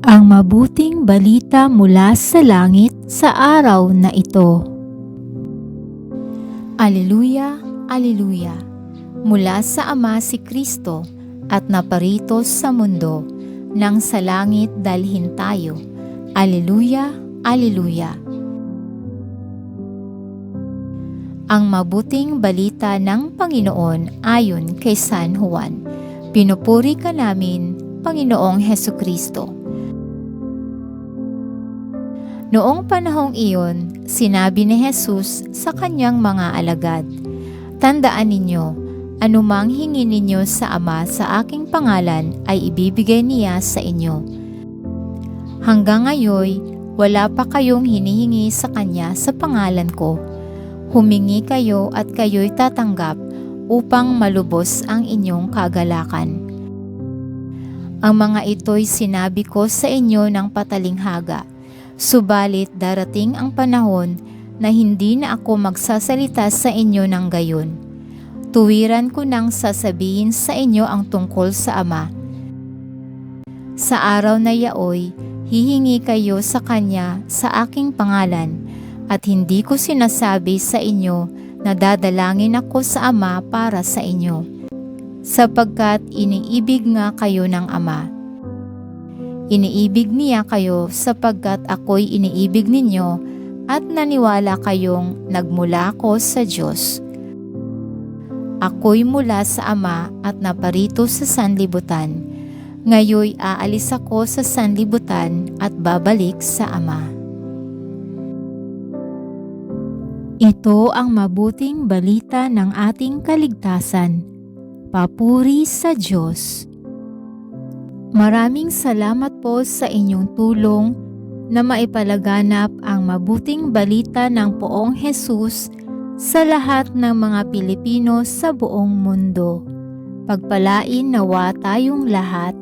Ang mabuting balita mula sa langit sa araw na ito. Aleluya, aleluya. Mula sa Ama si Kristo at naparito sa mundo, nang sa langit dalhin tayo. Aleluya, aleluya. Ang mabuting balita ng Panginoon ayon kay San Juan. Pinupuri ka namin, Panginoong Hesukristo. Noong panahong iyon, sinabi ni Jesus sa kanyang mga alagad, "Tandaan ninyo, anumang hingi ninyo sa Ama sa aking pangalan ay ibibigay niya sa inyo. Hanggang ngayon, wala pa kayong hinihingi sa Kanya sa pangalan ko. Humingi kayo at kayo'y tatanggap upang malubos ang inyong kagalakan. Ang mga ito'y sinabi ko sa inyo ng patalinghaga. Subalit darating ang panahon na hindi na ako magsasalita sa inyo ng gayon. Tuwiran ko nang sasabihin sa inyo ang tungkol sa Ama. Sa araw na yaoy, hihingi kayo sa Kanya sa aking pangalan, at hindi ko sinasabi sa inyo na dadalangin ako sa Ama para sa inyo, sapagkat iniibig nga kayo ng Ama. Iniibig niya kayo sapagkat ako'y iniibig ninyo at naniwala kayong nagmula ako sa Diyos. Ako'y mula sa Ama at naparito sa sanlibutan. Ngayoy aalis ako sa sanlibutan at babalik sa Ama." Ito ang mabuting balita ng ating kaligtasan. Papuri sa Diyos. Maraming salamat po sa inyong tulong na maipalaganap ang mabuting balita ng Poong Jesus sa lahat ng mga Pilipino sa buong mundo. Pagpalain nawa tayong lahat.